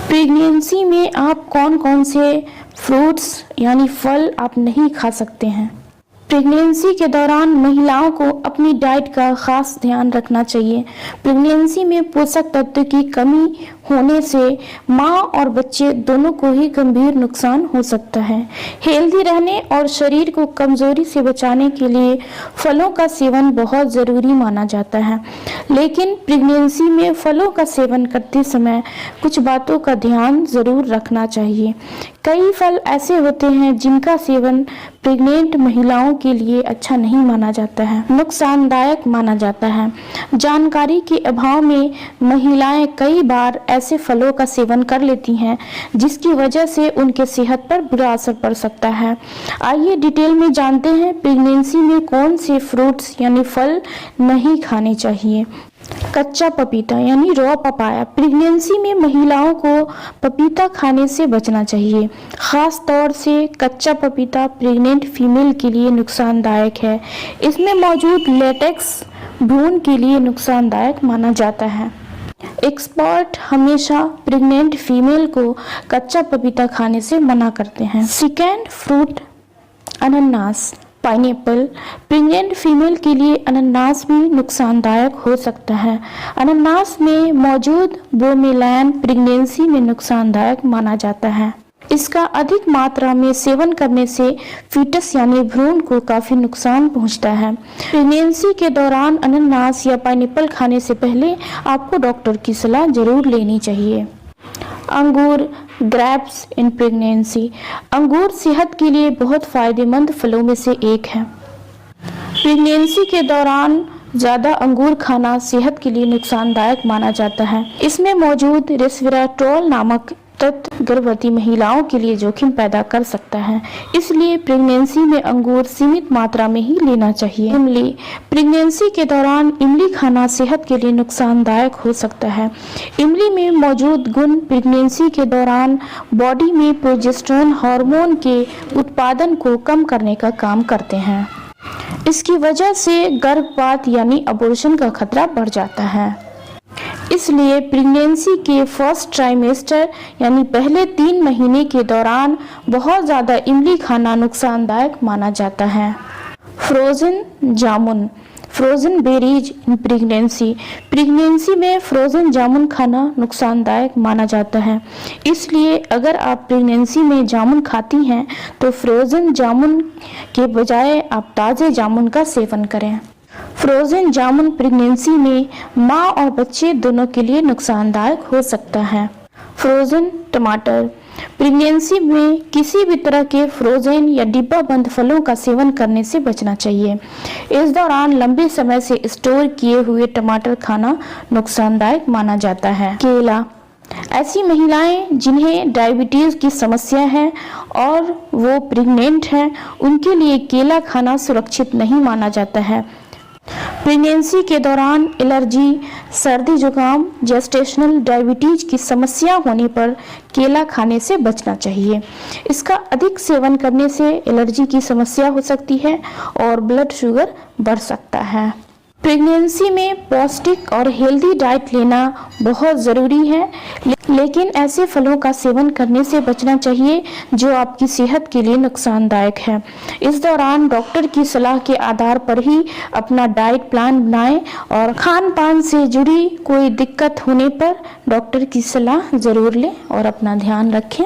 Pregnancy में आप कौन कौन से फ्रूट्स यानी फल आप नहीं खा सकते हैं। प्रेगनेंसी के दौरान महिलाओं को अपनी डाइट का खास ध्यान रखना चाहिए। प्रेगनेंसी में पोषक तत्व की कमी होने से माँ और बच्चे दोनों को ही गंभीर नुकसान हो सकता है। हेल्दी रहने और शरीर को कमजोरी से बचाने के लिए फलों का सेवन बहुत ज़रूरी माना जाता है, लेकिन प्रेगनेंसी में फलों का सेवन करते समय कुछ बातों का ध्यान ज़रूर रखना चाहिए। कई फल ऐसे होते हैं जिनका सेवन प्रेग्नेंट महिलाओं के लिए अच्छा नहीं माना जाता है, नुकसानदायक माना जाता है। जानकारी के अभाव में महिलाएं कई बार ऐसे फलों का सेवन कर लेती हैं जिसकी वजह से उनके सेहत पर बुरा असर पड़ सकता है। आइए डिटेल में जानते हैं प्रेगनेंसी में कौन से फ्रूट्स यानी फल नहीं खाने चाहिए। कच्चा पपीता यानी रॉ पपाया। प्रेगनेंसी में महिलाओं को पपीता खाने से बचना चाहिए। खास तौर से कच्चा पपीता प्रेग्नेंट फीमेल के लिए नुकसानदायक है। इसमें मौजूद लेटेक्स भ्रूण के लिए नुकसानदायक माना जाता है। एक्सपर्ट हमेशा प्रेग्नेंट फीमेल को कच्चा पपीता खाने से मना करते हैं। सेकेंड फ्रूट अनानास, पाइनएप्पल। प्रेग्नेंट फीमेल के लिए अनानास भी नुकसानदायक हो सकता है। अनानास में मौजूद ब्रोमेलैन प्रेगनेंसी में नुकसानदायक माना जाता है। इसका अधिक मात्रा में सेवन करने से फीटस यानी भ्रूण को काफी नुकसान पहुंचता है। प्रेगनेंसी के दौरान अनानास या पाइनएप्पल खाने से पहले आपको डॉक्टर की सलाह जरूर लेनी चाहिए। अंगूर, ग्रेप्स इन प्रेगनेंसी। अंगूर सेहत के लिए बहुत फायदेमंद फलों में से एक है। प्रेगनेंसी के दौरान ज़्यादा अंगूर खाना सेहत के लिए नुकसानदायक माना जाता है। इसमें मौजूद रेस्वेराट्रोल नामक तत्व गर्भवती महिलाओं के लिए जोखिम पैदा कर सकता है, इसलिए प्रेगनेंसी में अंगूर सीमित मात्रा में ही लेना चाहिए। इमली। प्रेगनेंसी के दौरान इमली खाना सेहत के लिए नुकसानदायक हो सकता है। इमली में मौजूद गुण प्रेगनेंसी के दौरान बॉडी में प्रोजेस्टेरोन हार्मोन के उत्पादन को कम करने का काम करते हैं। इसकी वजह से गर्भपात यानी अबॉर्शन का खतरा बढ़ जाता है। इसलिए प्रेगनेंसी के फर्स्ट ट्राइमेस्टर यानी पहले 3 महीने के दौरान बहुत ज़्यादा इमली खाना नुकसानदायक माना जाता है। Frozen jamun, frozen berries in pregnancy. Pregnancy में फ्रोजन जामुन खाना नुकसानदायक माना जाता है, इसलिए अगर आप प्रेगनेंसी में जामुन खाती हैं तो फ्रोजन जामुन के बजाय आप ताज़े जामुन का सेवन करें। फ्रोजन जामुन प्रेगनेंसी में माँ और बच्चे दोनों के लिए नुकसानदायक हो सकता है। फ्रोजन टमाटर। प्रेगनेंसी में किसी भी तरह के फ्रोजन या डिब्बा बंद फलों का सेवन करने से बचना चाहिए। इस दौरान लंबे समय से स्टोर किए हुए टमाटर खाना नुकसानदायक माना जाता है। केला। ऐसी महिलाएं जिन्हें डायबिटीज़ की समस्या है और वो प्रेग्नेंट हैं, उनके लिए केला खाना सुरक्षित नहीं माना जाता है। प्रेगनेंसी के दौरान एलर्जी, सर्दी जुकाम, जेस्टेशनल डायबिटीज की समस्या होने पर केला खाने से बचना चाहिए। इसका अधिक सेवन करने से एलर्जी की समस्या हो सकती है और ब्लड शुगर बढ़ सकता है। प्रेगनेंसी में पौष्टिक और हेल्दी डाइट लेना बहुत ज़रूरी है, लेकिन ऐसे फलों का सेवन करने से बचना चाहिए जो आपकी सेहत के लिए नुकसानदायक है। इस दौरान डॉक्टर की सलाह के आधार पर ही अपना डाइट प्लान बनाएं और खान पान से जुड़ी कोई दिक्कत होने पर डॉक्टर की सलाह ज़रूर लें और अपना ध्यान रखें।